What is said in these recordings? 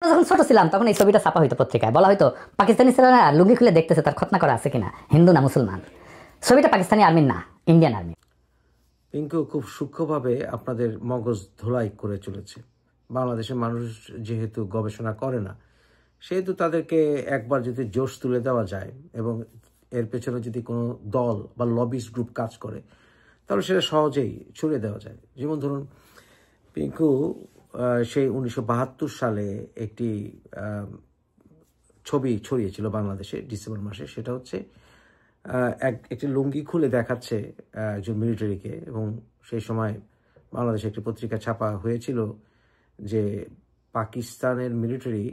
যখন ছোট ছিলাম তখন এই ছবিটা ছাপা হইতো পত্রিকায়, বলা হয়তো পাকিস্তানি ছেলেরা লুঙ্গি খুলে দেখতেছে তার খতনা করা আছে কিনা, হিন্দু না মুসলমান। ছবিটা পাকিস্তানি আর্মির না, ইন্ডিয়ান আর্মি। পিঙ্কু খুব সূক্ষ্মভাবে আপনাদের মগজ ধোলাই করে চলেছে। বাংলাদেশের মানুষ যেহেতু গবেষণা করে না, সেহেতু তাদেরকে একবার যদি জোশ তুলে দেওয়া যায় এবং এর পেছনে যদি কোনো দল বা লবিস্ট গ্রুপ কাজ করে, তাহলে সেটা সহজেই ছড়িয়ে দেওয়া যায়। যেমন ধরুন, পিঙ্কু সেই 1972 সালে একটি ছবি ছড়িয়েছিল বাংলাদেশে ডিসেম্বর মাসে। সেটা হচ্ছে একটি লুঙ্গি খুলে দেখাচ্ছে একজন মিলিটারিকে, এবং সেই সময় বাংলাদেশে একটি পত্রিকা ছাপা হয়েছিল যে পাকিস্তানের মিলিটারি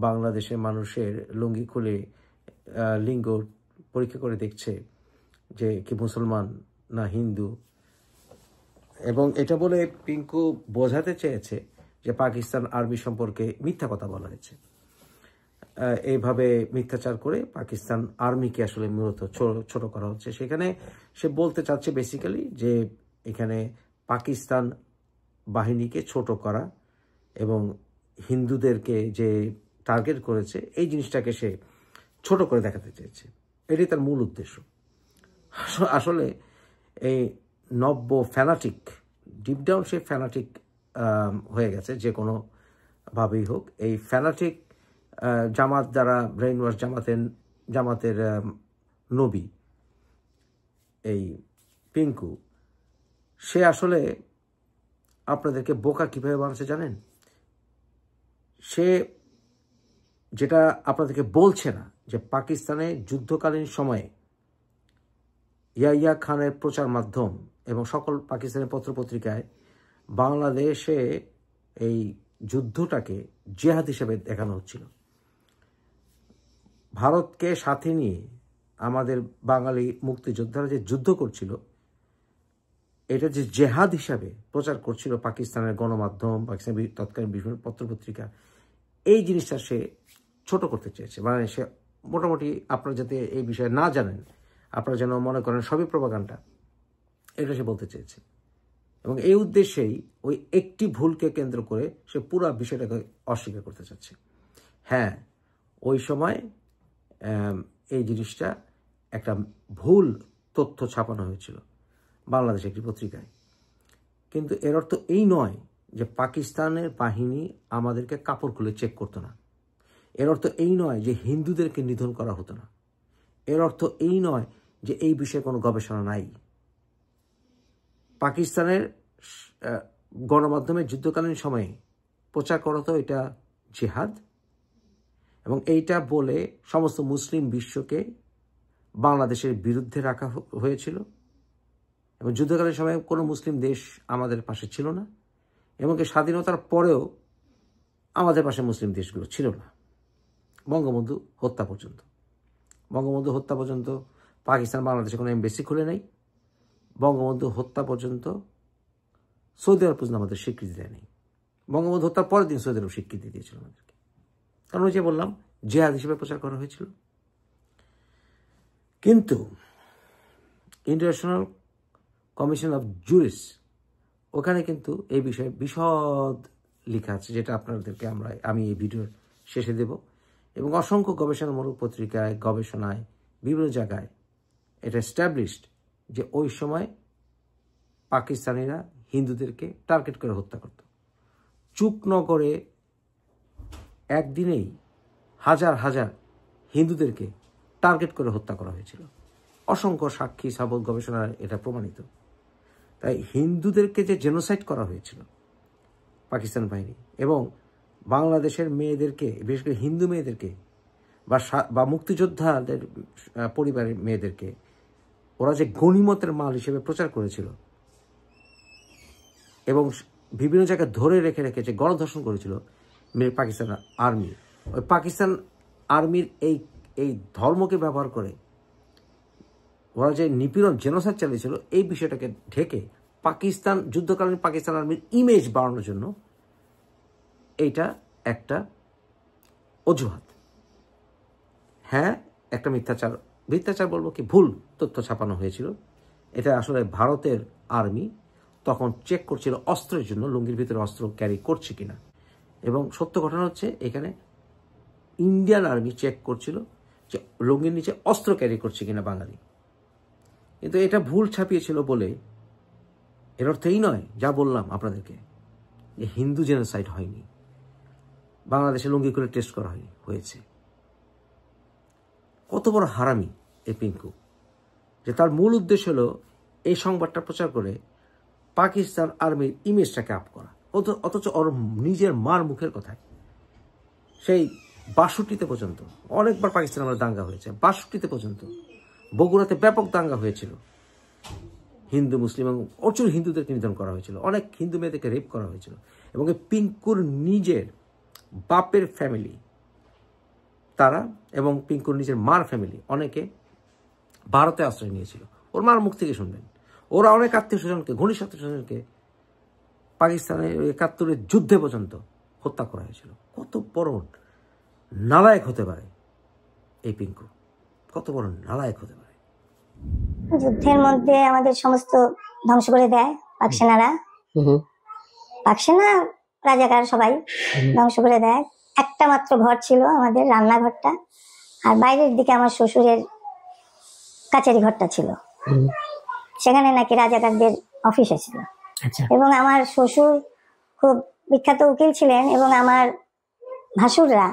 বাংলাদেশের মানুষের লুঙ্গি খুলে লিঙ্গ পরীক্ষা করে দেখছে যে কি মুসলমান না হিন্দু। এবং এটা বলে পিঙ্কু বোঝাতে চেয়েছে যে পাকিস্তান আর্মি সম্পর্কে মিথ্যা কথা বলা হয়েছে। এইভাবে মিথ্যাচার করে পাকিস্তান আর্মিকে আসলে মূলত ছোট করা হচ্ছে। সেখানে সে বলতে চাচ্ছে বেসিক্যালি যে এখানে পাকিস্তান বাহিনীকে ছোট করা এবং হিন্দুদেরকে যে টার্গেট করেছে এই জিনিসটাকে সে ছোট করে দেখাতে চেয়েছে। এটাই তার মূল উদ্দেশ্য। আসলে এই নব্য ফ্যানাটিক, ডিপ ডাউন সে ফ্যানাটিক হয়ে গেছে যে কোনোভাবেই হোক। এই ফ্যানাটিক জামাত দ্বারা ব্রেইন ওয়াশ, জামাতের নবী এই পিঙ্কু, সে আসলে আপনাদেরকে বোকা কীভাবে বানাচ্ছে জানেন? সে যেটা আপনাদেরকে বলছে না যে পাকিস্তানে যুদ্ধকালীন সময়ে ইয়াহিয়া খানের প্রচার মাধ্যম এবং সকল পাকিস্তানের পত্রপত্রিকায় বাংলাদেশে এই যুদ্ধটাকে জিহাদ হিসেবে দেখানো হচ্ছিল। ভারতকে সাথে নিয়ে আমাদের বাঙালি মুক্তিযোদ্ধারা যে যুদ্ধ করছিল, এটা যে জেহাদ হিসাবে প্রচার করছিল পাকিস্তানের গণমাধ্যম, পাকিস্তানের তৎকালীন বিভিন্ন পত্রপত্রিকা, এই জিনিসটা সে ছোট করতে চেয়েছে। মানে সে মোটামুটি আপনারা যাতে এই বিষয়ে না জানেন, আপনারা যেন মনে করেন সবই প্রপাগান্ডা, এটা সে বলতে চেয়েছে। এবং এই উদ্দেশ্যেই ওই একটি ভুলকে কেন্দ্র করে সে পুরো বিষয়টাকে অস্বীকার করতে চাচ্ছে। হ্যাঁ, ওই সময় এই জিনিসটা একটা ভুল তথ্য ছাপানো হয়েছিল বাংলাদেশ একটি পত্রিকায়, কিন্তু এর অর্থ এই নয় যে পাকিস্তানের বাহিনী আমাদেরকে কাপড় খুলে চেক করতো না। এর অর্থ এই নয় যে হিন্দুদেরকে নিধন করা হতো না। এর অর্থ এই নয় যে এই বিষয়ে কোনো গবেষণা নাই। পাকিস্তানের গণমাধ্যমে যুদ্ধকালীন সময়ে প্রচার করা তো এটা জিহাদ, এবং এইটা বলে সমস্ত মুসলিম বিশ্বকে বাংলাদেশের বিরুদ্ধে রাখা হয়েছিল। এবং যুদ্ধকালীন সময়ে কোনো মুসলিম দেশ আমাদের পাশে ছিল না, এবং স্বাধীনতার পরেও আমাদের পাশে মুসলিম দেশগুলো ছিল না। বঙ্গবন্ধু হত্যা পর্যন্ত পাকিস্তান বাংলাদেশে কোনো এমবেসি খুলে নেই। বঙ্গবন্ধু হত্যা পর্যন্ত সৌদি আরব পর্যন্ত আমাদের স্বীকৃতি দেয়নি। বঙ্গবন্ধু হত্যার পরের দিন সৌদি আরব স্বীকৃতি দিয়েছিল আমাদেরকে, কারণ ওই যে বললাম জিহাদ হিসেবে প্রচার করা হয়েছিল। কিন্তু ইন্টারন্যাশনাল কমিশন অফ জুরিস, ওখানে কিন্তু এই বিষয়ে বিশদ লেখা আছে, যেটা আপনাদেরকে আমি এই ভিডিওর শেষে দেব। এবং অসংখ্য গবেষণামূলক পত্রিকায়, গবেষণায়, বিভিন্ন জায়গায় এটা এস্টাবলিশড যে ওই সময় পাকিস্তানিরা হিন্দুদেরকে টার্গেট করে হত্যা করত। চুকনগরে একদিনেই হাজার হাজার হিন্দুদেরকে টার্গেট করে হত্যা করা হয়েছিল। অসংখ্য সাক্ষী সাবক গবেষণায় এটা প্রমাণিত। তাই হিন্দুদেরকে যে জেনোসাইড করা হয়েছিল পাকিস্তান বাহিনী, এবং বাংলাদেশের মেয়েদেরকে, বিশেষ করে হিন্দু মেয়েদেরকে বা মুক্তিযোদ্ধাদের পরিবারের মেয়েদেরকে ওরা যে গনিমতের মাল হিসেবে প্রচার করেছিল এবং বিভিন্ন জায়গায় ধরে রেখে যে গণধর্ষণ করেছিল পাকিস্তান আর্মি, ওই পাকিস্তান আর্মির এই ধর্মকে ব্যবহার করে ওরা যে নিপীড়ন, জেনোসাইড চালিয়েছিল, এই বিষয়টাকে ঢেকে পাকিস্তান যুদ্ধকালীন পাকিস্তান আর্মির ইমেজ বাড়ানোর জন্য এইটা একটা অজুহাত। হ্যাঁ, একটা মিথ্যাচার বলবো কি, ভুল তথ্য ছাপানো হয়েছিল। এটা আসলে ভারতের আর্মি তখন চেক করছিল অস্ত্রের জন্য, লুঙ্গির ভিতরে অস্ত্র ক্যারি করছে কিনা। এবং সত্য ঘটনা হচ্ছে এখানে ইন্ডিয়ান আর্মি চেক করছিল যে লুঙ্গির নিচে অস্ত্র ক্যারি করছে কিনা বাঙালি, কিন্তু এটা ভুল ছাপিয়েছিল বলে এর অর্থ এই নয় যা বললাম আপনাদেরকে যে হিন্দু জেনোসাইড হয়নি, বাংলাদেশে লুঙ্গি করে টেস্ট করা হয়েছে। কত বড় হারামি এই পিঙ্কু, যে তার মূল উদ্দেশ্য হলো এই সংবাদটা প্রচার করে পাকিস্তান আর্মির ইমেজটাকে আপ করা, অথচ ওর নিজের মার মুখের কথায় সেই ৬২তে পর্যন্ত অনেকবার পাকিস্তান আমরা দাঙ্গা হয়েছে, ৬২তে পর্যন্ত বগুড়াতে ব্যাপক দাঙ্গা হয়েছিল, হিন্দু মুসলিম এবং প্রচুর হিন্দুদেরকে নিধন করা হয়েছিল, অনেক হিন্দু মেয়েদেরকে রেপ করা হয়েছিল। এবং এই পিঙ্কুর নিজের বাপের ফ্যামিলি তারা এবং পিঙ্কুর নিজের মার ফ্যামিলি অনেকে ভারতে আশ্রয় নিয়েছিল। ওর মার মুখ থেকে শুনবেন, ওরা অনেক আত্মীয় স্বজনকে, ঘনিষ্ঠ আত্মীয় স্বজনকে পাকিস্তানের ৭১-এর যুদ্ধে পর্যন্ত হত্যা করা হয়েছিল। কত বড় নালায়েক হতে পারে এই পিঙ্কু, কত বড় নালায়েক হতে পারে। যুদ্ধের মধ্যে আমাদের সমস্ত ধ্বংস করে দেয় পাকসেনারা, পাকসেনা রাজাকার সবাই ধ্বংস করে দেয়। একটা মাত্র ঘর ছিল আমাদের, রান্নাঘরটা, আর বাইরের দিকে আমার শ্বশুরের কাচারি ঘরটা ছিল, সেখানে নাকি রাজাকারদের অফিস ছিল। এবং আমার শ্বশুর খুব বিখ্যাত উকিল ছিলেন, এবং আমার ভাসুররা,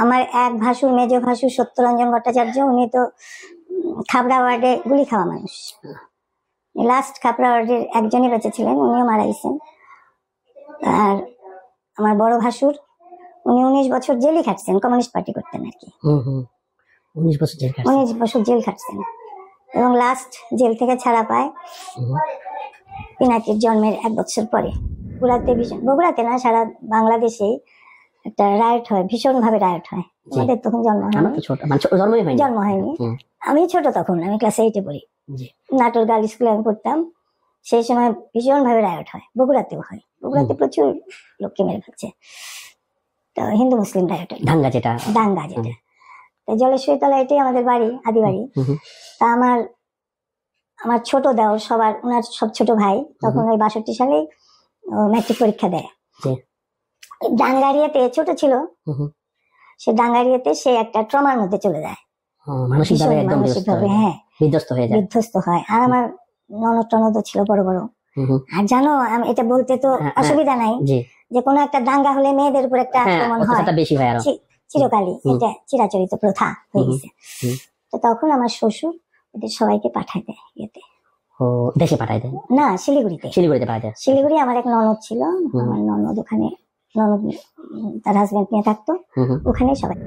আমার এক ভাসুর, মেজ ভাসুর সত্যরঞ্জন ভট্টাচার্য, উনি তো খাবড়া ওয়ার্ডে গুলি খাওয়া মানুষ, লাস্ট খাবড়া ওয়ার্ডের একজনই বেঁচে ছিলেন, উনিও মারা গেছেন। আর আমার বড় ভাসুর, উনি 19 বছর জেলই খাটছেন, কমিউনিস্ট পার্টি করতেন আর কি, 19 বছর জেল খাটছেন, এবং লাস্ট জেল থেকে ছাড়া পায় পিনাকির জন্মের 1 বছর পরে। বগুড়াতে না, সারা বাংলাদেশেই একটা রায়ট হয়, ভীষণ ভাবে রায়ট হয়। আমাদের তখন জন্ম হয়নি, আমি ছোট তখন, আমি ক্লাস 8-এ পড়ি, নাটোর গার্ল স্কুলে আমি পড়তাম। সেই সময় ভীষণ ভাবে রায়ট হয়, বগুড়াতেও হয়, বগুড়াতে প্রচুর লোককে মেরে ফেলছে। তো হিন্দু মুসলিম রায়ট হয়, দাঙ্গা যেটা। জলেশ্বরী তলা, এটাই আমাদের বাড়ি, আদি বাড়ি। তা আমার ছোট দেওর, সবার ওনার সব ছোট ভাই তখন ওই ৬২ সালেই ম্যাট্রিক পরীক্ষা দেয়। ডাঙ্গারিয়াতে, ছোট ছিল সে, ডাঙ্গারিয়াতে সে একটা ট্রমার মধ্যে চলে যায়, মানসিকভাবে হ্যাঁ বিধ্বস্ত হয়। আর আমার ননদ টনদও ছিল বড় বড়। আর জানো, এটা বলতে তো অসুবিধা নাই যে কোনো একটা দাঙ্গা হলে মেয়েদের উপর একটা আক্রমণ হয় চিরকালই, এটা চিরাচরিত প্রথা হয়ে গেছে। তো তখন আমার শ্বশুর ওদের সবাইকে পাঠায় দেয় ইয়েতে, দেশে পাঠায় দেয় না, শিলিগুড়িতে পাঠায় দেয়। শিলিগুড়ি আমার এক ননদ ছিল, আমার ননদ ওখানে, ননদ তার হাজবেন্ড নিয়ে থাকতো, ওখানে সবাই